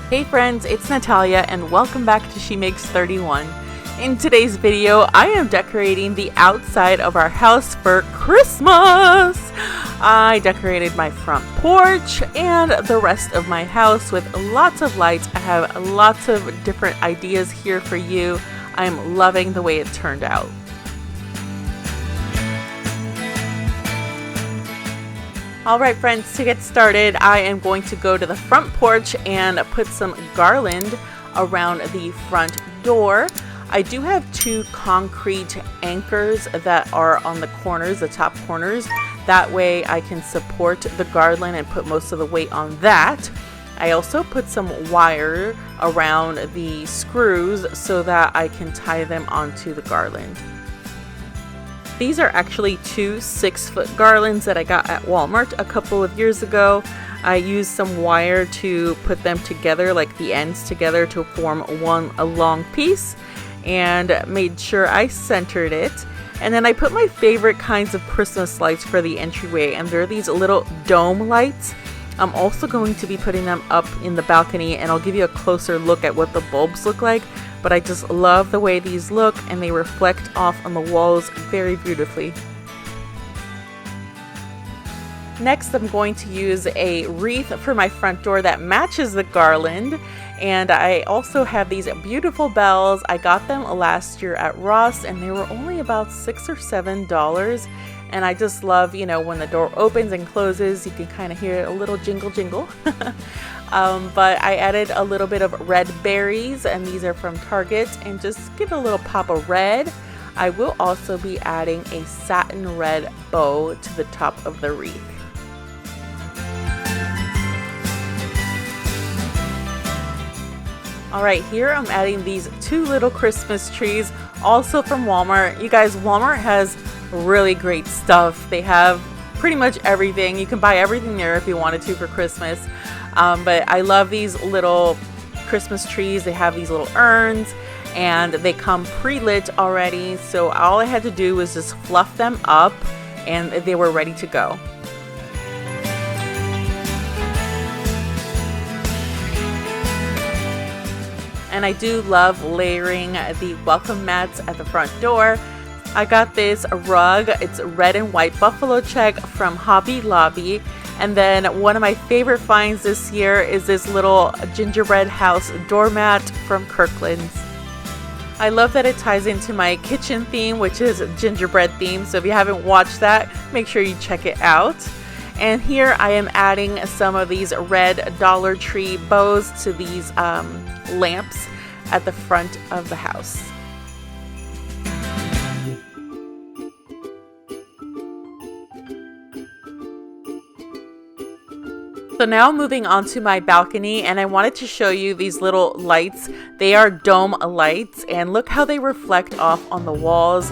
Hey friends, it's Natalia and welcome back to She Makes 31. In today's video, I am decorating the outside of our house for Christmas. I decorated my front porch and the rest of my house with lots of lights. I have lots of different ideas here for you. I'm loving the way it turned out. Alright friends, to get started, I am going to go to the front porch and put some garland around the front door. I do have two concrete anchors that are on the corners, the top corners. That way I can support the garland and put most of the weight on that. I also put some wire around the screws so that I can tie them onto the garland. These are actually two 6-foot garlands that I got at Walmart a couple of years ago. I used some wire to put them together, like the ends together, to form a long piece, and made sure I centered it. And then I put my favorite kinds of Christmas lights for the entryway, and they're these little dome lights. I'm also going to be putting them up in the balcony, and I'll give you a closer look at what the bulbs look like. But I just love the way these look, and they reflect off on the walls very beautifully. Next, I'm going to use a wreath for my front door that matches the garland. And I also have these beautiful bells. I got them last year at Ross, and they were only about $6 or $7. And I just love, when the door opens and closes, you can kind of hear a little jingle jingle. But I added a little bit of red berries, and these are from Target, and just give it a little pop of red. I will also be adding a satin red bow to the top of the wreath. Alright, here I'm adding these two little Christmas trees, also from Walmart. You guys, Walmart has really great stuff. They have pretty much everything. You can buy everything there if you wanted to for Christmas. But I love these little Christmas trees. They have these little urns, and they come pre-lit already. So all I had to do was just fluff them up, and they were ready to go. And I do love layering the welcome mats at the front door. I got this rug. It's red and white buffalo check from Hobby Lobby. And then one of my favorite finds this year is this little gingerbread house doormat from Kirkland's. I love that it ties into my kitchen theme, which is gingerbread theme. So if you haven't watched that, make sure you check it out. And here I am adding some of these red Dollar Tree bows to these lamps at the front of the house. So now moving on to my balcony, and I wanted to show you these little lights. They are dome lights, and look how they reflect off on the walls.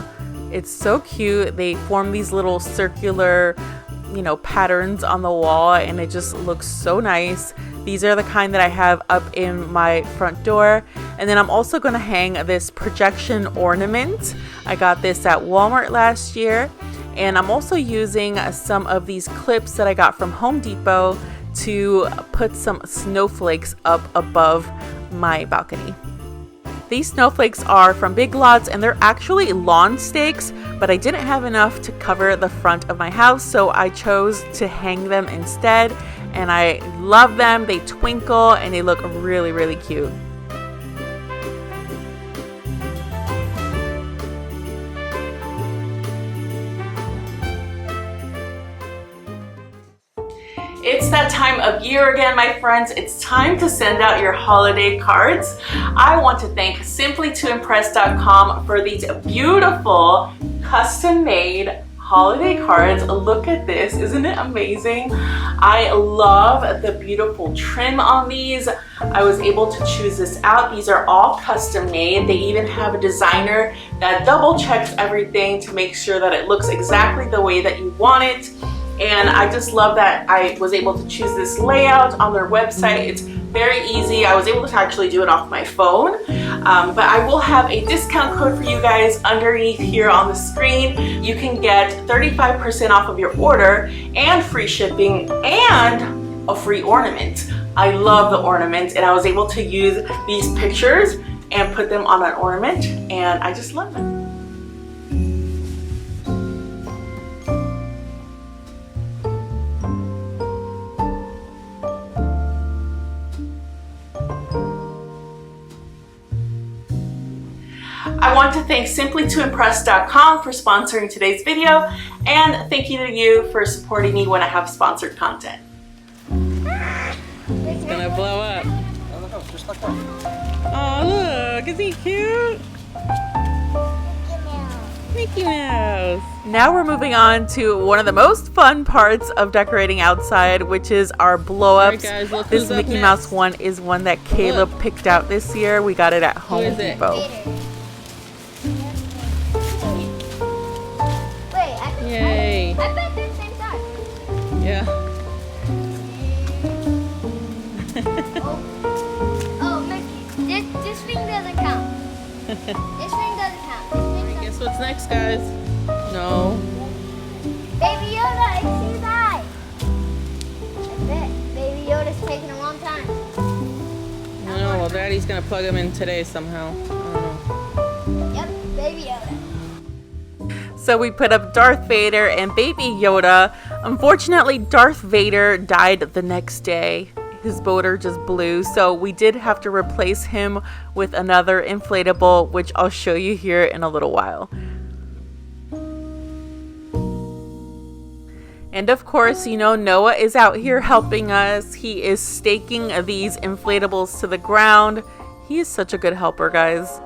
It's so cute. They form these little circular, patterns on the wall, and it just looks so nice. These are the kind that I have up in my front door. And then I'm also going to hang this projection ornament. I got this at Walmart last year, and I'm also using some of these clips that I got from Home Depot to put some snowflakes up above my balcony. These snowflakes are from Big Lots, and they're actually lawn stakes, but I didn't have enough to cover the front of my house, so I chose to hang them instead, and I love them. They twinkle and they look really, really cute. It's that time of year again, my friends. It's time to send out your holiday cards. I want to thank simplytoimpress.com for these beautiful custom-made holiday cards. Look at this, isn't it amazing? I love the beautiful trim on these. I was able to choose this out. These are all custom made. They even have a designer that double checks everything to make sure that it looks exactly the way that you want it. And I just love that I was able to choose this layout on their website. It's very easy. I was able to actually do it off my phone. But I will have a discount code for you guys underneath here on the screen. You can get 35% off of your order and free shipping and a free ornament. I love the ornaments, and I was able to use these pictures and put them on an ornament, and I just love them. I want to thank simplytoimpress.com for sponsoring today's video, and thank you to you for supporting me when I have sponsored content. It's gonna blow up. Oh, just like that. Oh, look, is he cute? Mickey Mouse. Now we're moving on to one of the most fun parts of decorating outside, which is our blow-ups. All right, guys, look This who's up Mickey next. Mouse one is one that Caleb picked out this year. We got it at Home is it? Depot. Wait, I can. Yay. I bet they're the same size. Yeah. Oh, Mickey, this thing doesn't count. This thing doesn't count. This thing doesn't. Guess what's next, guys? No. Baby Yoda, it's his eye. I bet Baby Yoda's taking a long time. I don't know. Well, Daddy's gonna plug him in today somehow. I don't know. Yep, Baby Yoda. So we put up Darth Vader and Baby Yoda. Unfortunately, Darth Vader died the next day. His motor just blew, so we did have to replace him with another inflatable, which I'll show you here in a little while. And of course, you know, Noah is out here helping us. He is staking these inflatables to the ground. He is such a good helper, guys.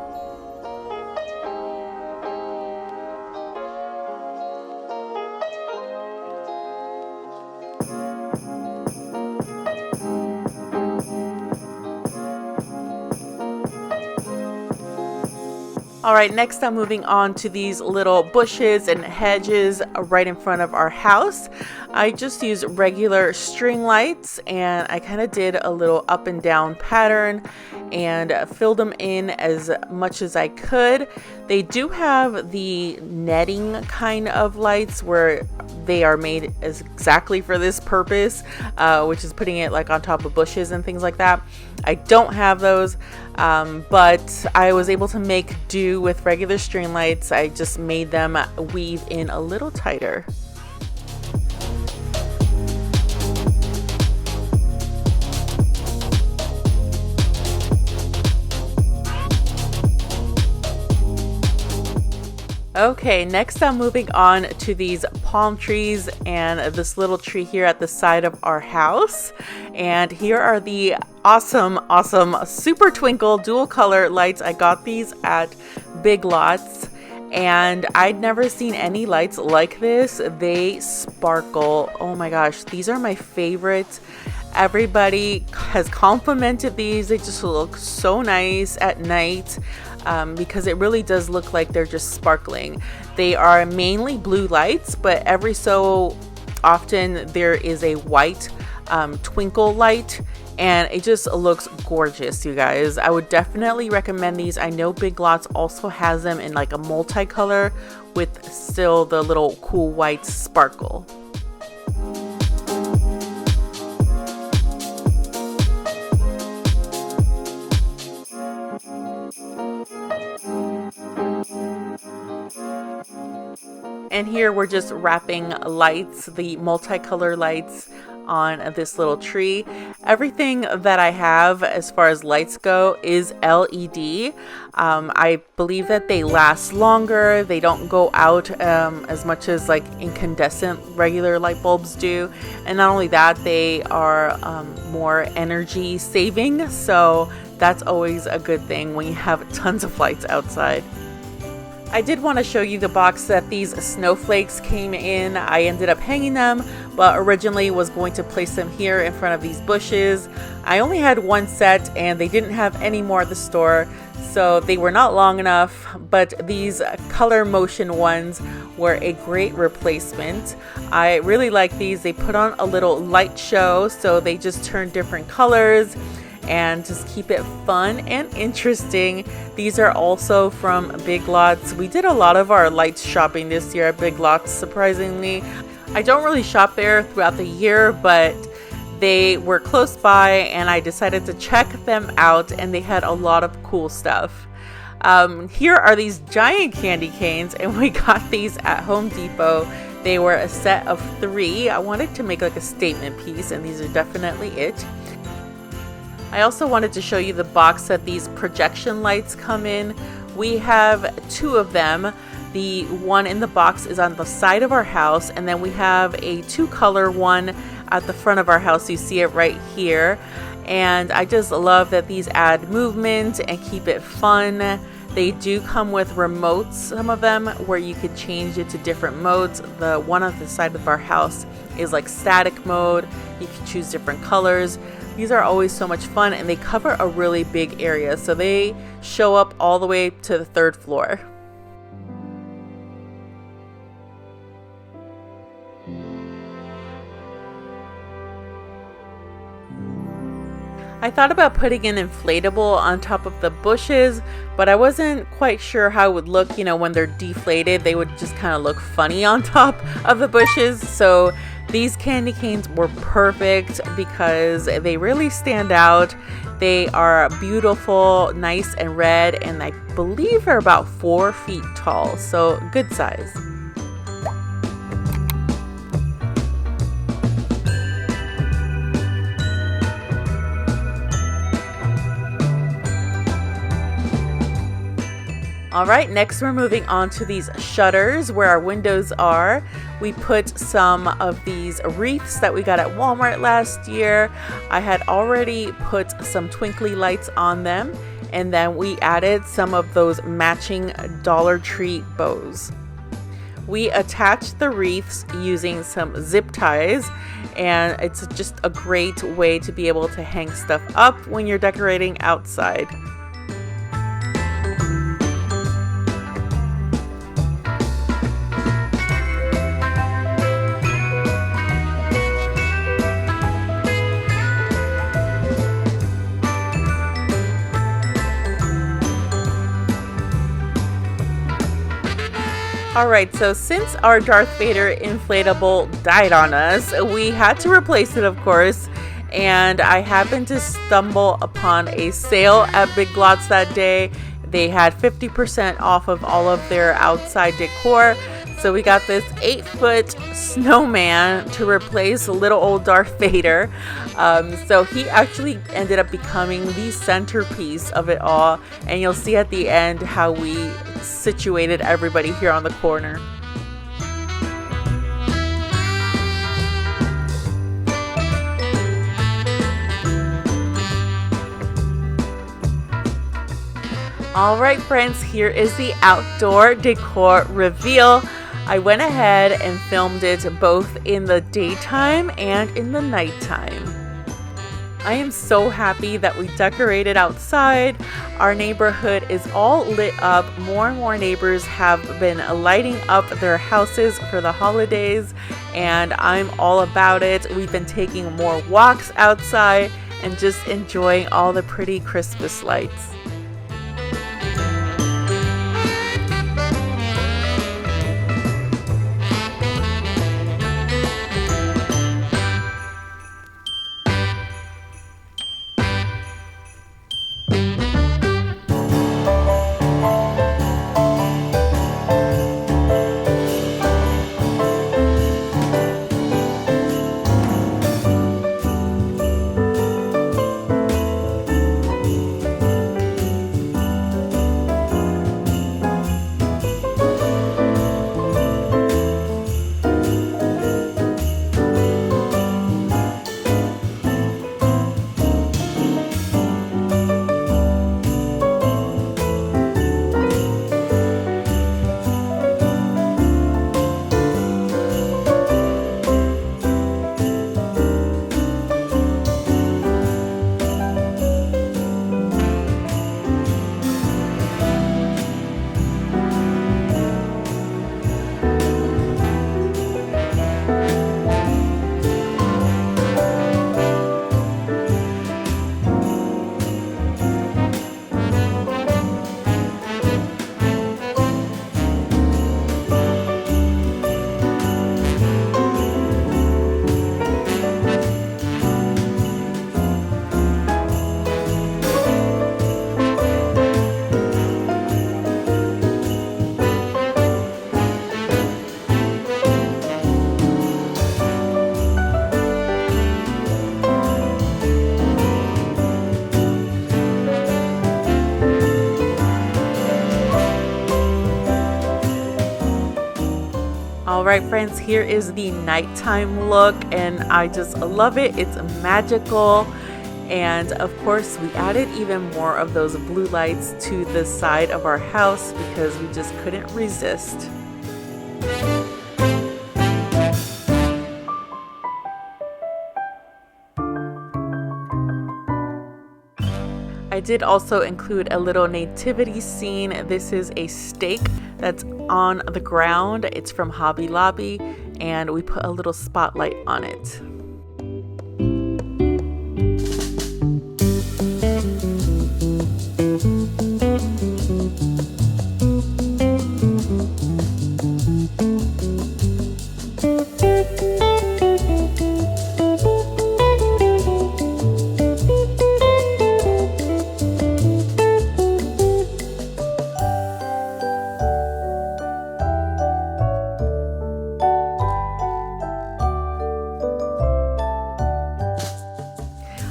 All right, next I'm moving on to these little bushes and hedges right in front of our house. I just used regular string lights, and I kind of did a little up and down pattern and filled them in as much as I could. They do have the netting kind of lights where they are made as exactly for this purpose, which is putting it like on top of bushes and things like that. I don't have those, but I was able to make do with regular string lights. I just made them weave in a little tighter. Okay, next I'm moving on to these palm trees and this little tree here at the side of our house. And here are the awesome super twinkle dual color lights. I got these at Big Lots, and I'd never seen any lights like this. They sparkle. Oh my gosh, these are my favorite. Everybody has complimented these. They just look so nice at night. Because it really does look like they're just sparkling. They are mainly blue lights, but every so often there is a white twinkle light, and it just looks gorgeous, you guys. I would definitely recommend these. I know Big Lots also has them in like a multicolor with still the little cool white sparkle. And here we're just wrapping lights, the multicolor lights, on this little tree. Everything that I have as far as lights go is LED. I believe that they last longer. They don't go out as much as like incandescent regular light bulbs do. And not only that, they are more energy saving. So that's always a good thing when you have tons of lights outside. I did want to show you the box that these snowflakes came in. I ended up hanging them, but originally was going to place them here in front of these bushes. I only had one set and they didn't have any more at the store, so they were not long enough, but these color motion ones were a great replacement. I really like these. They put on a little light show, so they just turn different colors and just keep it fun and interesting. These are also from Big Lots. We did a lot of our lights shopping this year at Big Lots, surprisingly. I don't really shop there throughout the year, but They were close by and I decided to check them out, and they had a lot of cool stuff. Here are these giant candy canes, and we got these at Home Depot. They were a set of 3. I wanted to make like a statement piece, and these are definitely it. I also wanted to show you the box that these projection lights come in. We have 2 of them. The one in the box is on the side of our house, and then we have a 2-color one at the front of our house. You see it right here. And I just love that these add movement and keep it fun. They do come with remotes, some of them, where you could change it to different modes. The one on the side of our house is like static mode. You can choose different colors. These are always so much fun, and they cover a really big area. So they show up all the way to the 3rd floor. I thought about putting an inflatable on top of the bushes, but I wasn't quite sure how it would look, when they're deflated. They would just kind of look funny on top of the bushes. So these candy canes were perfect because they really stand out. They are beautiful, nice and red, and I believe they're about 4 feet tall, so good size. All right, next we're moving on to these shutters where our windows are. We put some of these wreaths that we got at Walmart last year. I had already put some twinkly lights on them, and then we added some of those matching Dollar Tree bows. We attached the wreaths using some zip ties, and it's just a great way to be able to hang stuff up when you're decorating outside. Alright, so since our Darth Vader inflatable died on us, we had to replace it, of course, and I happened to stumble upon a sale at Big Lots that day. They had 50% off of all of their outside decor, so we got this 8-foot snowman to replace little old Darth Vader. So he actually ended up becoming the centerpiece of it all, and you'll see at the end how we situated everybody here on the corner. All right, friends, here is the outdoor decor reveal. I went ahead and filmed it both in the daytime and in the nighttime. I am so happy that we decorated outside. Our neighborhood is all lit up. More and more neighbors have been lighting up their houses for the holidays, and I'm all about it. We've been taking more walks outside and just enjoying all the pretty Christmas lights. Alright friends, here is the nighttime look and I just love it. It's magical. And of course we added even more of those blue lights to the side of our house because we just couldn't resist. I did also include a little nativity scene. This is a stake that's on the ground. It's from Hobby Lobby and we put a little spotlight on it.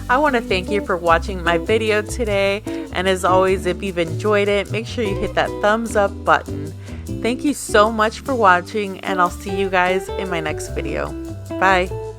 I want to thank you for watching my video today, and as always, if you've enjoyed it, make sure you hit that thumbs up button. Thank you so much for watching, and I'll see you guys in my next video. Bye!